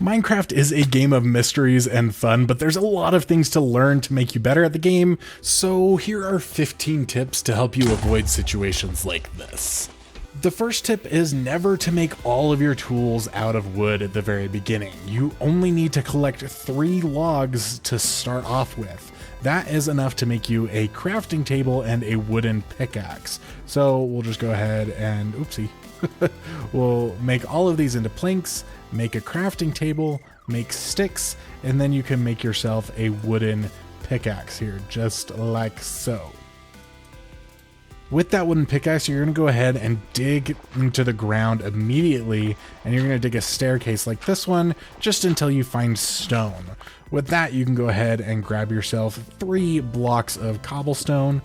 Minecraft is a game of mysteries and fun, but there's a lot of things to learn to make you better at the game, so here are 15 tips to help you avoid situations like this. The first tip is never to make all of your tools out of wood at the very beginning. You only need to collect 3 logs to start off with. That is enough to make you a crafting table and a wooden pickaxe. So we'll just go ahead and, oopsie, we'll make all of these into planks, make a crafting table, make sticks, and then you can make yourself a wooden pickaxe here, just like so. With that wooden pickaxe, you're going to go ahead and dig into the ground immediately, and you're going to dig a staircase like this one just until you find stone. With that, you can go ahead and grab yourself 3 blocks of cobblestone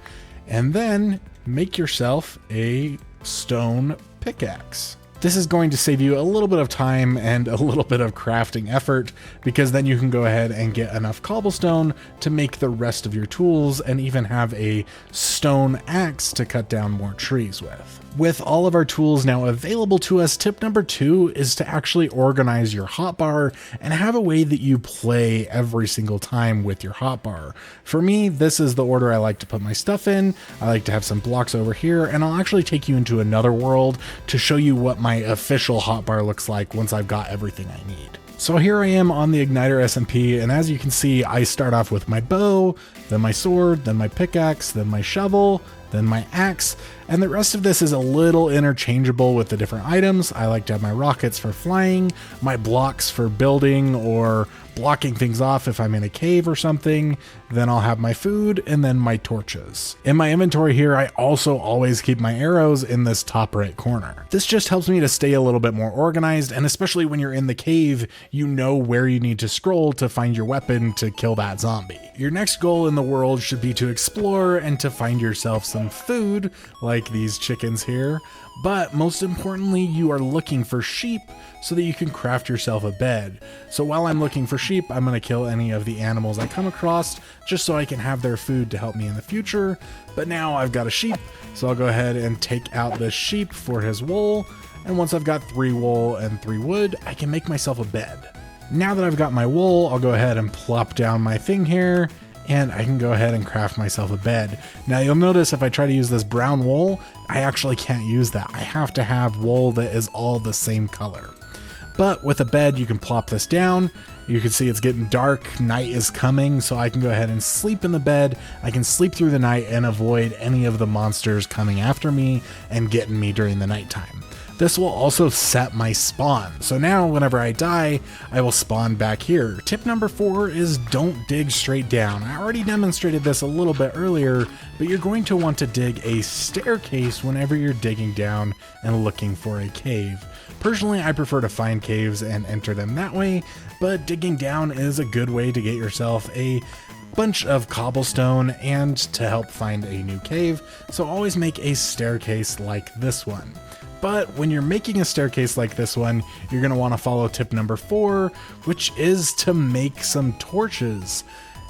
and then make yourself a stone pickaxe. This is going to save you a little bit of time and a little bit of crafting effort, because then you can go ahead and get enough cobblestone to make the rest of your tools and even have a stone axe to cut down more trees with. With all of our tools now available to us, tip number 2 is to actually organize your hotbar and have a way that you play every single time with your hotbar. For me, this is the order I like to put my stuff in. I like to have some blocks over here, and I'll actually take you into another world to show you what my official hotbar looks like once I've got everything I need. So here I am on the IgnitorSMP, and as you can see, I start off with my bow, then my sword, then my pickaxe, then my shovel, then my axe, and the rest of this is a little interchangeable with the different items. I like to have my rockets for flying, my blocks for building or blocking things off if I'm in a cave or something, then I'll have my food, and then my torches. In my inventory here, I also always keep my arrows in this top right corner. This just helps me to stay a little bit more organized, and especially when you're in the cave, you know where you need to scroll to find your weapon to kill that zombie. Your next goal in the world should be to explore and to find yourself some food, like these chickens here, but most importantly, you are looking for sheep so that you can craft yourself a bed. So while I'm looking for sheep, I'm going to kill any of the animals I come across just so I can have their food to help me in the future. But now I've got a sheep, so I'll go ahead and take out the sheep for his wool. And once I've got 3 wool and 3 wood, I can make myself a bed. Now that I've got my wool, I'll go ahead and plop down my thing here, and I can go ahead and craft myself a bed. Now you'll notice if I try to use this brown wool, I actually can't use that. I have to have wool that is all the same color. But with a bed, you can plop this down. You can see it's getting dark, night is coming, so I can go ahead and sleep in the bed. I can sleep through the night and avoid any of the monsters coming after me and getting me during the nighttime. This will also set my spawn. So now whenever I die, I will spawn back here. Tip number 4 is don't dig straight down. I already demonstrated this a little bit earlier, but you're going to want to dig a staircase whenever you're digging down and looking for a cave. Personally, I prefer to find caves and enter them that way, but digging down is a good way to get yourself a bunch of cobblestone and to help find a new cave. So always make a staircase like this one. But when you're making a staircase like this one, you're going to want to follow tip number 4, which is to make some torches.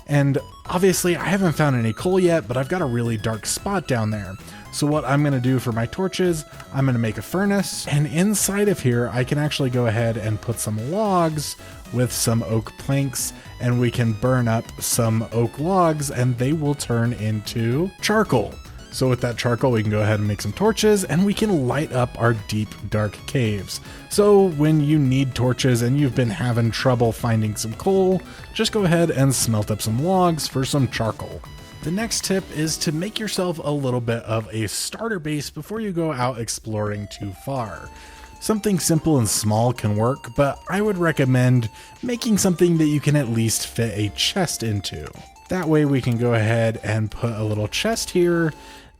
And obviously I haven't found any coal yet, but I've got a really dark spot down there. So what I'm going to do for my torches, I'm going to make a furnace, and inside of here I can actually go ahead and put some logs with some oak planks, and we can burn up some oak logs and they will turn into charcoal. So with that charcoal, we can go ahead and make some torches, and we can light up our deep, dark caves. So when you need torches and you've been having trouble finding some coal, just go ahead and smelt up some logs for some charcoal. The next tip is to make yourself a little bit of a starter base before you go out exploring too far. Something simple and small can work, but I would recommend making something that you can at least fit a chest into. That way we can go ahead and put a little chest here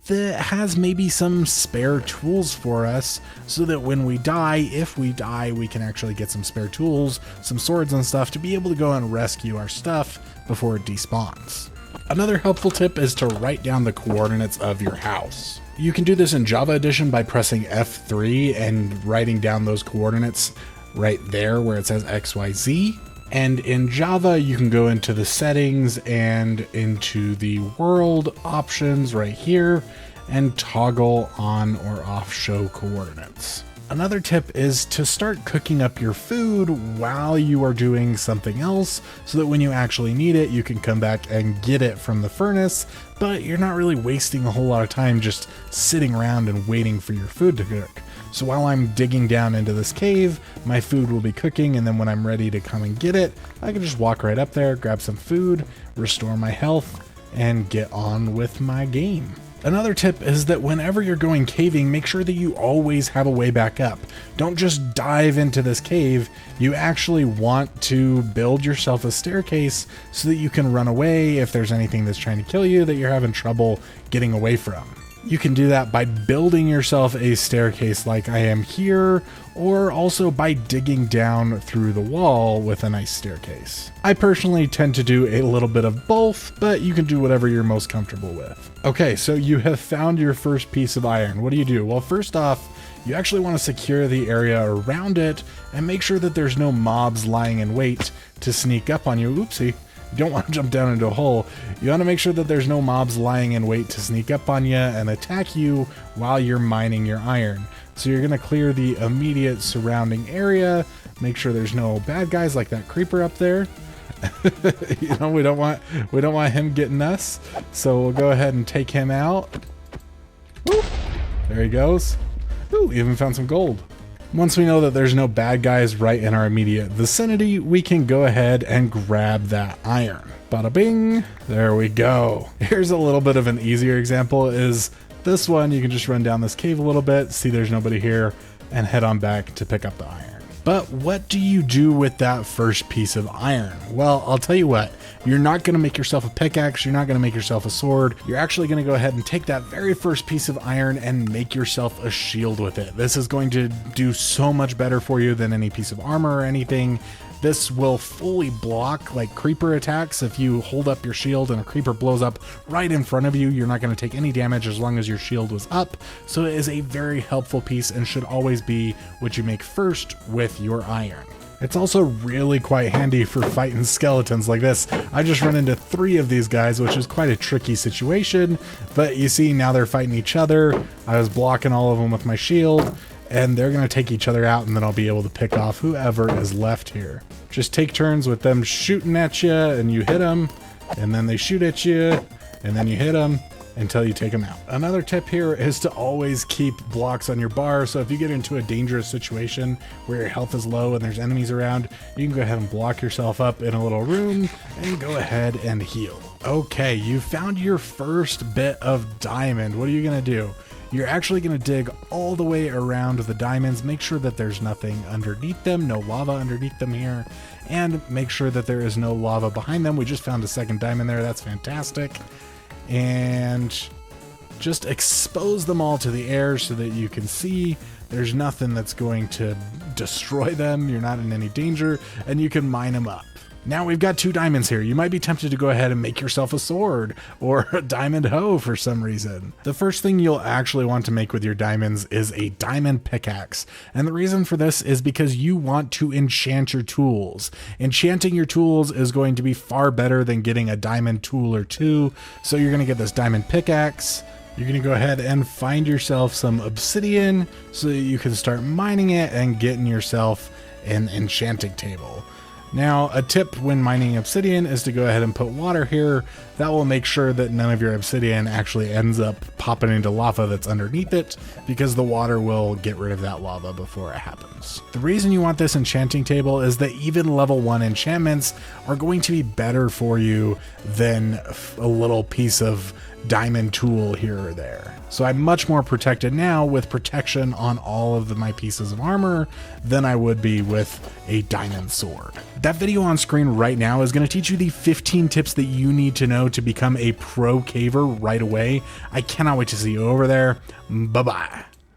that has maybe some spare tools for us, so that when we die, if we die, we can actually get some spare tools, some swords and stuff to be able to go and rescue our stuff before it despawns. Another helpful tip is to write down the coordinates of your house. You can do this in Java Edition by pressing F3 and writing down those coordinates right there where it says XYZ. And in Java, you can go into the settings and into the world options right here and toggle on or off show coordinates. Another tip is to start cooking up your food while you are doing something else so that when you actually need it, you can come back and get it from the furnace, but you're not really wasting a whole lot of time just sitting around and waiting for your food to cook. So while I'm digging down into this cave, my food will be cooking, and then when I'm ready to come and get it, I can just walk right up there, grab some food, restore my health, and get on with my game. Another tip is that whenever you're going caving, make sure that you always have a way back up. Don't just dive into this cave. You actually want to build yourself a staircase so that you can run away if there's anything that's trying to kill you that you're having trouble getting away from. You can do that by building yourself a staircase like I am here, or also by digging down through the wall with a nice staircase. I personally tend to do a little bit of both, but you can do whatever you're most comfortable with. Okay, so you have found your first piece of iron. What do? Well, first off, you actually want to secure the area around it and make sure that there's no mobs lying in wait to sneak up on you. Oopsie. You don't want to jump down into a hole. You want to make sure that there's no mobs lying in wait to sneak up on you and attack you while you're mining your iron. So you're going to clear the immediate surrounding area, make sure there's no bad guys like that creeper up there. You know, we don't want him getting us. So we'll go ahead and take him out. Woo! There he goes. Ooh, even found some gold. Once we know that there's no bad guys right in our immediate vicinity, we can go ahead and grab that iron. Bada bing, there we go. Here's a little bit of an easier example is this one. You can just run down this cave a little bit, see there's nobody here, and head on back to pick up the iron. But what do you do with that first piece of iron? Well, I'll tell you what, you're not going to make yourself a pickaxe, you're not going to make yourself a sword, you're actually going to go ahead and take that very first piece of iron and make yourself a shield with it. This is going to do so much better for you than any piece of armor or anything. This will fully block like creeper attacks. If you hold up your shield and a creeper blows up right in front of you, you're not going to take any damage as long as your shield was up. So it is a very helpful piece and should always be what you make first with your iron. It's also really quite handy for fighting skeletons like this. I just run into 3 of these guys, which is quite a tricky situation, but you see now they're fighting each other. I was blocking all of them with my shield, and they're going to take each other out, and then I'll be able to pick off whoever is left here. Just take turns with them shooting at you, and you hit them, and then they shoot at you, and then you hit them until you take them out. Another tip here is to always keep blocks on your bar, so if you get into a dangerous situation where your health is low and there's enemies around, you can go ahead and block yourself up in a little room and go ahead and heal. Okay, you found your first bit of diamond. What are you going to do? You're actually going to dig all the way around the diamonds, make sure that there's nothing underneath them, no lava underneath them here, and make sure that there is no lava behind them. We just found a second diamond there, that's fantastic. And just expose them all to the air so that you can see there's nothing that's going to destroy them, you're not in any danger, and you can mine them up. Now we've got 2 diamonds here. You might be tempted to go ahead and make yourself a sword or a diamond hoe for some reason. The first thing you'll actually want to make with your diamonds is a diamond pickaxe. And the reason for this is because you want to enchant your tools. Enchanting your tools is going to be far better than getting a diamond tool or 2. So you're going to get this diamond pickaxe. You're going to go ahead and find yourself some obsidian so that you can start mining it and getting yourself an enchanting table. Now, a tip when mining obsidian is to go ahead and put water here. That will make sure that none of your obsidian actually ends up popping into lava that's underneath it, because the water will get rid of that lava before it happens. The reason you want this enchanting table is that even level 1 enchantments are going to be better for you than a little piece of diamond tool here or there. So I'm much more protected now with protection on all of my pieces of armor than I would be with a diamond sword. That video on screen right now is going to teach you the 15 tips that you need to know to become a pro caver right away. I cannot wait to see you over there. Bye-bye.